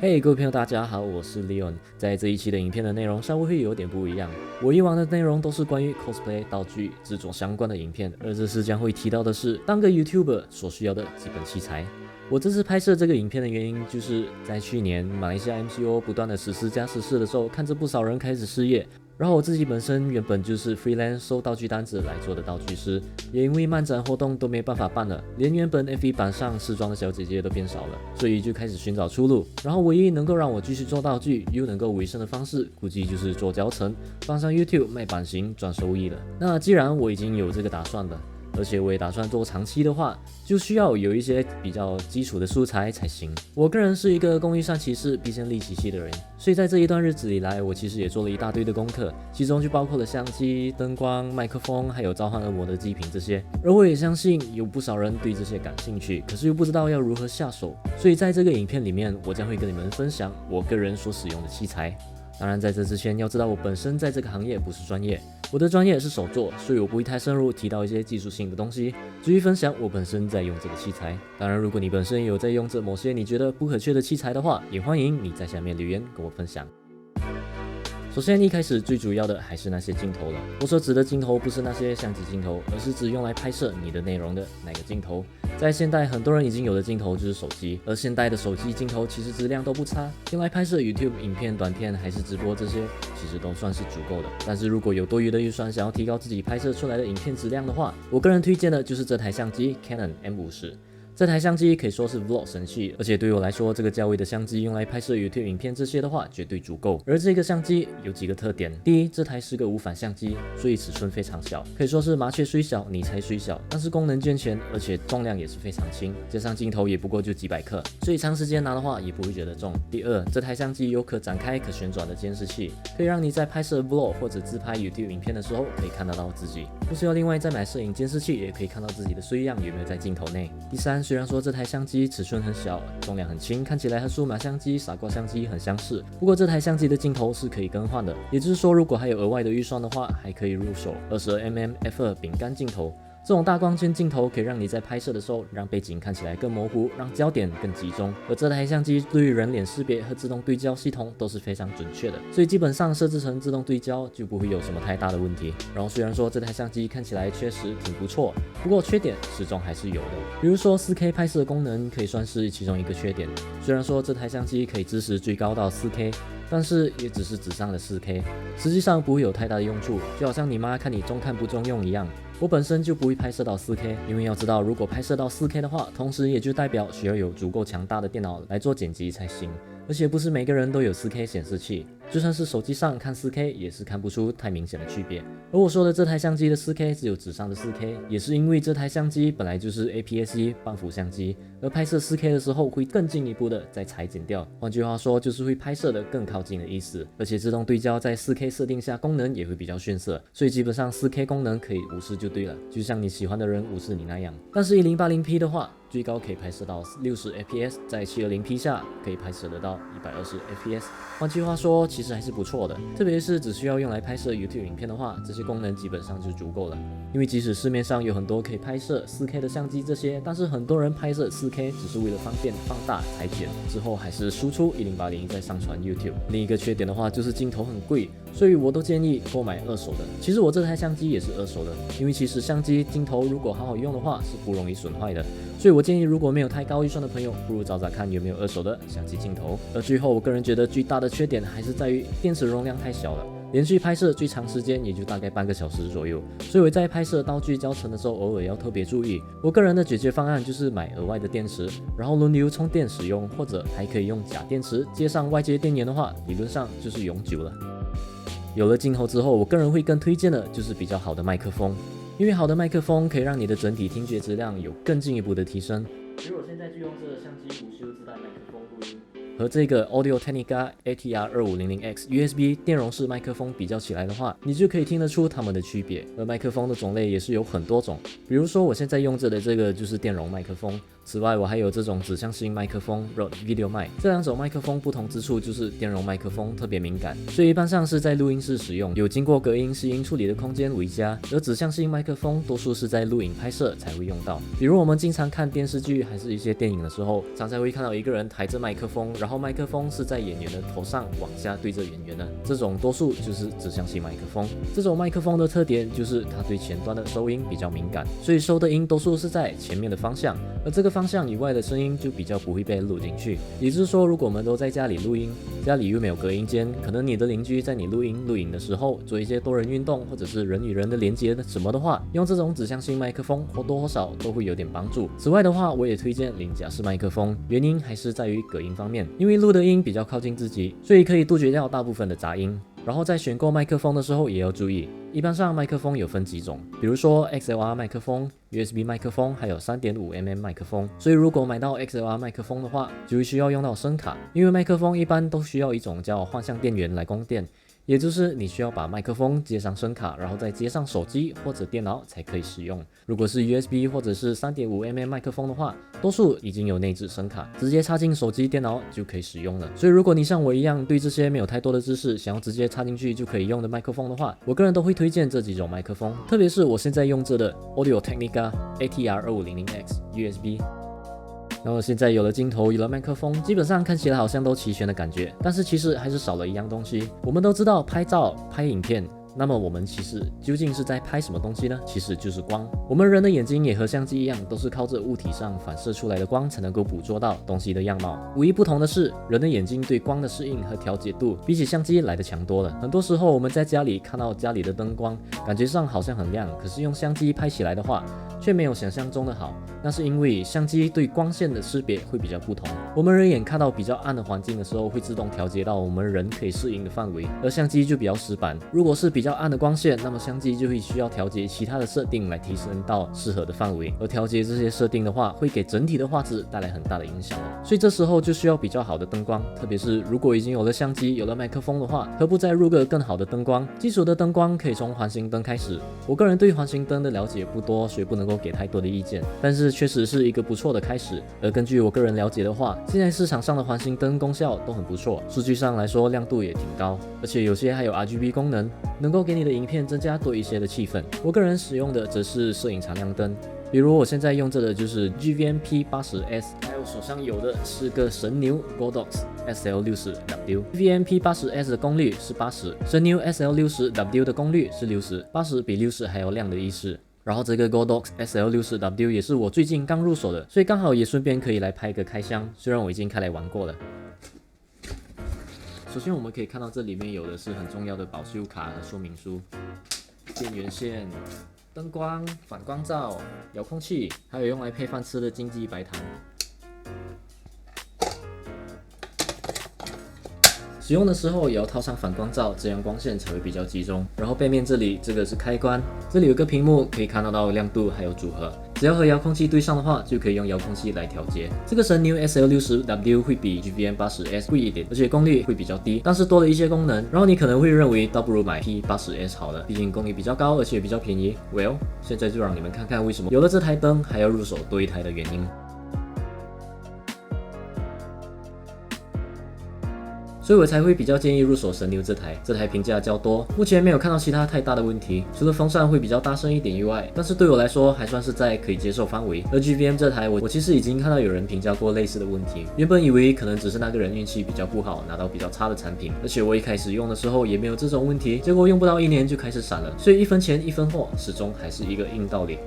嘿，各位朋友，大家好，我是 Leon。在这一期的影片的内容稍微会有点不一样，我以往的内容都是关于 cosplay 道具制作相关的影片，而这次将会提到的是当个 YouTuber 所需要的基本器材。我这次拍摄这个影片的原因，就是在去年马来西亚 MCO 不断的实施加实施的时候，看着不少人开始失业。然后我自己本身原本就是 freelance 收道具单子来做的道具师，也因为漫展活动都没办法办了，连原本 F1 版上试装的小姐姐都变少了，所以就开始寻找出路。然后唯一能够让我继续做道具又能够维生的方式，估计就是做教程，放上 YouTube 卖版型赚收益了。那既然我已经有这个打算了，而且我也打算做长期的话，就需要有一些比较基础的素材才行。我个人是一个工欲善其事，必先利其器的人，所以在这一段日子里来，我其实也做了一大堆的功课，其中就包括了相机、灯光、麦克风，还有召唤恶魔的祭品这些。而我也相信有不少人对这些感兴趣，可是又不知道要如何下手。所以在这个影片里面，我将会跟你们分享我个人所使用的器材。当然，在这之前要知道我本身在这个行业不是专业，我的专业是手作，所以我不会太深入提到一些技术性的东西，至于分享我本身在用这个器材。当然，如果你本身也有在用这某些你觉得不可缺的器材的话，也欢迎你在下面留言跟我分享。首先，一开始最主要的还是那些镜头了。我所指的镜头不是那些相机镜头，而是指用来拍摄你的内容的那个镜头。在现代，很多人已经有的镜头就是手机，而现代的手机镜头其实质量都不差，用来拍摄 YouTube 影片、短片还是直播这些，其实都算是足够的。但是如果有多余的预算，想要提高自己拍摄出来的影片质量的话，我个人推荐的就是这台相机 Canon M50。这台相机可以说是 Vlog 神器，而且对我来说，这个价位的相机用来拍摄 YouTube 影片这些的话，绝对足够。而这个相机有几个特点：第一，这台是个无反相机，所以尺寸非常小，可以说是麻雀虽小，你才虽小，但是功能健全，而且重量也是非常轻，加上镜头也不过就几百克，所以长时间拿的话也不会觉得重。第二，这台相机有可展开、可旋转的监视器，可以让你在拍摄 Vlog 或者自拍 YouTube 影片的时候可以看得到自己，不需要另外再买摄影监视器，也可以看到自己的衰样有没有在镜头内。第三，虽然说这台相机尺寸很小，重量很轻，看起来和数码相机、傻瓜相机很相似，不过这台相机的镜头是可以更换的，也就是说，如果还有额外的预算的话，还可以入手 22mm f2 饼干镜头。这种大光圈镜头可以让你在拍摄的时候让背景看起来更模糊，让焦点更集中。而这台相机对于人脸识别和自动对焦系统都是非常准确的，所以基本上设置成自动对焦就不会有什么太大的问题。然后虽然说这台相机看起来确实挺不错，不过缺点始终还是有的。比如说 4K 拍摄功能可以算是其中一个缺点。虽然说这台相机可以支持最高到 4K，但是也只是纸上的 4K， 实际上不会有太大的用处，就好像你妈看你中看不中用一样。我本身就不会拍摄到 4K， 因为要知道，如果拍摄到 4K 的话，同时也就代表需要有足够强大的电脑来做剪辑才行。而且不是每个人都有 4K 显示器，就算是手机上看 4K 也是看不出太明显的区别。而我说的这台相机的 4K 只有纸上的 4K， 也是因为这台相机本来就是 APS-C 半幅相机，而拍摄 4K 的时候会更进一步的再裁剪掉，换句话说就是会拍摄的更靠近的意思。而且自动对焦在 4K 设定下功能也会比较逊色，所以基本上 4K 功能可以无视就对了，就像你喜欢的人无视你那样。但是 1080p 的话，最高可以拍摄到60 fps， 在 720p 下可以拍摄得到120 fps。换句话说，其实还是不错的，特别是只需要用来拍摄 YouTube 影片的话，这些功能基本上就足够了。因为即使市面上有很多可以拍摄 4K 的相机这些，但是很多人拍摄 4K 只是为了方便放大裁剪，之后还是输出1080再上传 YouTube。另一个缺点的话就是镜头很贵，所以我都建议购买二手的。其实我这台相机也是二手的，因为其实相机镜头如果好好用的话是不容易损坏的，所以我建议如果没有太高预算的朋友，不如找找看有没有二手的相机镜头。而最后我个人觉得最大的缺点还是在于电池容量太小了，连续拍摄最长时间也就大概半个小时左右，所以我在拍摄道具教程的时候偶尔要特别注意。我个人的解决方案就是买额外的电池，然后轮流充电使用，或者还可以用假电池接上外接电源的话，理论上就是永久了。有了镜头之后，我个人会更推荐的就是比较好的麦克风，因为好的麦克风可以让你的整体听觉质量有更进一步的提升。比如我现在就用这个相机5修自带麦克风录音，和这个 Audio Technica ATR2500X USB 电容式麦克风比较起来的话，你就可以听得出它们的区别。而麦克风的种类也是有很多种，比如说我现在用着的这个就是电容麦克风，此外，我还有这种指向性麦克风 Rode VideoMic， 这两种麦克风不同之处就是电容麦克风特别敏感，所以一般上是在录音室使用，有经过隔音、吸音处理的空间为佳，而指向性麦克风多数是在录影拍摄才会用到。比如我们经常看电视剧还是一些电影的时候，常常会看到一个人抬着麦克风，然后麦克风是在演员的头上往下对着演员的，这种多数就是指向性麦克风。这种麦克风的特点就是它对前端的收音比较敏感，所以收的音多数是在前面的方向，而这个方向以外的声音就比较不会被录进去。也就是说，如果我们都在家里录音，家里又没有隔音间，可能你的邻居在你录影的时候做一些多人运动或者是人与人的连接什么的话，用这种指向性麦克风或多或少都会有点帮助。此外的话，我也推荐领夹式麦克风，原因还是在于隔音方面，因为录的音比较靠近自己，所以可以杜绝掉大部分的杂音。然后在选购麦克风的时候也要注意，一般上麦克风有分几种，比如说 XLR 麦克风、USB 麦克风，还有 3.5mm 麦克风。所以如果买到 XLR 麦克风的话，就会需要用到声卡，因为麦克风一般都需要一种叫幻象电源来供电，也就是你需要把麦克风接上声卡，然后再接上手机或者电脑才可以使用。如果是 USB 或者是 3.5mm 麦克风的话，多数已经有内置声卡，直接插进手机、电脑就可以使用了。所以如果你像我一样对这些没有太多的知识，想要直接插进去就可以用的麦克风的话，我个人都会推荐这几种麦克风，特别是我现在用着的 Audio Technica ATR2500X USB。然后现在有了镜头，有了麦克风，基本上看起来好像都齐全的感觉，但是其实还是少了一样东西。我们都知道拍照、拍影片，那么我们其实究竟是在拍什么东西呢？其实就是光。我们人的眼睛也和相机一样，都是靠着物体上反射出来的光才能够捕捉到东西的样貌。唯一不同的是，人的眼睛对光的适应和调节度比起相机来的强多了。很多时候我们在家里看到家里的灯光，感觉上好像很亮，可是用相机拍起来的话，却没有想象中的好。那是因为相机对光线的识别会比较不同。我们人眼看到比较暗的环境的时候，会自动调节到我们人可以适应的范围，而相机就比较死板。如果是比较暗的光线，那么相机就会需要调节其他的设定来提升到适合的范围，而调节这些设定的话，会给整体的画质带来很大的影响。所以这时候就需要比较好的灯光，特别是如果已经有了相机、有了麦克风的话，何不再入个更好的灯光？基础的灯光可以从环形灯开始。我个人对环形灯的了解不多，所以不能够给太多的意见，但是确实是一个不错的开始。而根据我个人了解的话，现在市场上的环形灯功效都很不错，数据上来说亮度也挺高，而且有些还有 RGB 功能，能够给你的影片增加多一些的气氛。我个人使用的则是摄影常亮灯，比如我现在用着的就是 GVM P80S， 还有手上有的是个神牛 Godox SL60W。GVM P80S 的功率是80，神牛 SL60W 的功率是60， 80比60还要亮的意思。然后这个 Godox SL60W 也是我最近刚入手的，所以刚好也顺便可以来拍个开箱，虽然我已经开来玩过了。首先我们可以看到这里面有的是很重要的保修卡和说明书、电源线、灯光、反光罩、遥控器，还有用来配饭吃的金鸡白糖。使用的时候也要套上反光罩，这样光线才会比较集中。然后背面这里这个是开关，这里有个屏幕可以看得到亮度还有组合，只要和遥控器对上的话，就可以用遥控器来调节。这个神牛 SL60W 会比 GVM 80S 贵一点，而且功率会比较低，但是多了一些功能。然后你可能会认为倒不如买 P80S 好了，毕竟功率比较高，而且比较便宜。Well， 现在就让你们看看为什么有了这台灯还要入手多一台的原因。所以我才会比较建议入手神牛这台评价较多，目前没有看到其他太大的问题，除了风扇会比较大声一点以外，但是对我来说还算是在可以接受范围。而 GVM 这台我其实已经看到有人评价过类似的问题，原本以为可能只是那个人运气比较不好，拿到比较差的产品，而且我一开始用的时候也没有这种问题，结果用不到1年就开始闪了，所以1分钱1分货，始终还是一个硬道理。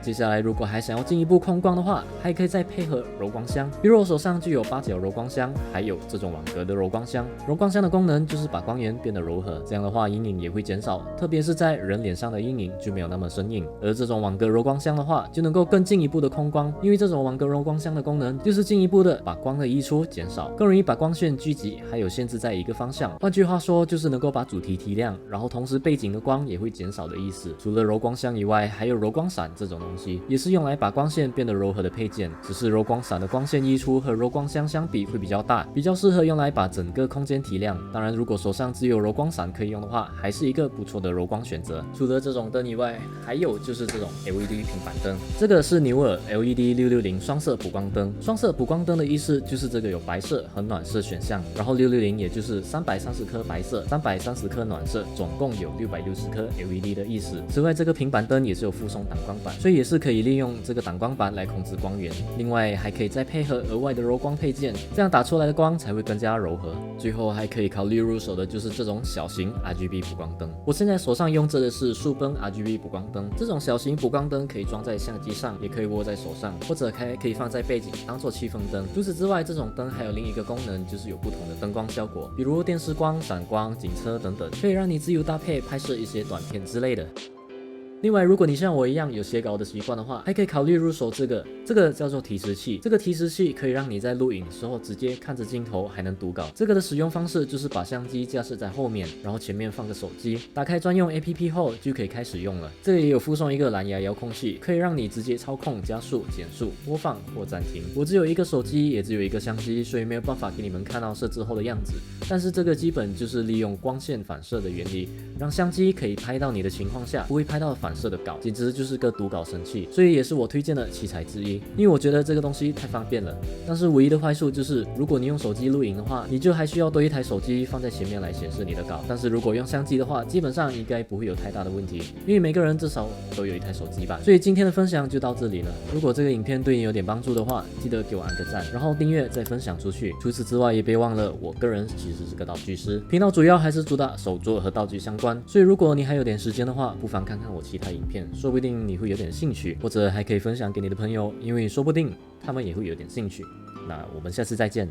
接下来如果还想要进一步控光的话，还可以再配合柔光箱，比如我手上就有8角柔光箱，还有这种网格的柔光箱。柔光箱的功能就是把光源变得柔和，这样的话阴影也会减少，特别是在人脸上的阴影就没有那么生硬。而这种网格柔光箱的话，就能够更进一步的控光，因为这种网格柔光箱的功能就是进一步的把光的溢出减少，更容易把光线聚集，还有限制在一个方向。换句话说，就是能够把主题提亮，然后同时背景的光也会减少的意思。除了柔光箱以外，还有柔光伞这种东东西，也是用来把光线变得柔和的配件。只是柔光伞的光线溢出和柔光箱相比会比较大，比较适合用来把整个空间提亮。当然，如果手上只有柔光伞可以用的话，还是一个不错的柔光选择。除了这种灯以外，还有就是这种 LED 平板灯，这个是牛耳 LED 660双色补光灯。双色补光灯的意思就是这个有白色和暖色选项，然后660也就是330颗白色，330颗暖色，总共有660颗 LED 的意思。此外，这个平板灯也是有附送挡光板，所以也是可以利用这个挡光板来控制光源。另外还可以再配合额外的柔光配件，这样打出来的光才会更加柔和。最后还可以考虑入手的就是这种小型 RGB 补光灯。我现在手上用着的是树奔 RGB 补光灯，这种小型补光灯可以装在相机上，也可以握在手上，或者还可以放在背景当做气氛灯。除此之外，这种灯还有另一个功能，就是有不同的灯光效果，比如电视光、闪光、警车等等，可以让你自由搭配拍摄一些短片之类的。另外，如果你像我一样有写稿的习惯的话，还可以考虑入手这个叫做提示器。这个提示器可以让你在录影的时候直接看着镜头，还能读稿。这个的使用方式就是把相机架设在后面，然后前面放个手机，打开专用 APP 后就可以开始用了。这里也有附送一个蓝牙遥控器，可以让你直接操控加速、减速、播放或暂停。我只有一个手机，也只有一个相机，所以没有办法给你们看到设置后的样子。但是这个基本就是利用光线反射的原理，让相机可以拍到你的情况下，不会拍到反射的稿，简直就是个读稿神器，所以也是我推荐的器材之一。因为我觉得这个东西太方便了，但是唯一的坏处就是，如果你用手机录影的话，你就还需要多一台手机放在前面来显示你的稿。但是如果用相机的话，基本上应该不会有太大的问题，因为每个人至少都有一台手机吧。所以今天的分享就到这里了。如果这个影片对你有点帮助的话，记得给我按个赞，然后订阅再分享出去。除此之外，也别忘了我个人其实是个道具师，频道主要还是主打手作和道具相关，所以如果你还有点时间的话，不妨看看我其他影片，说不定你会有点兴趣，或者还可以分享给你的朋友，因为说不定他们也会有点兴趣。那我们下次再见。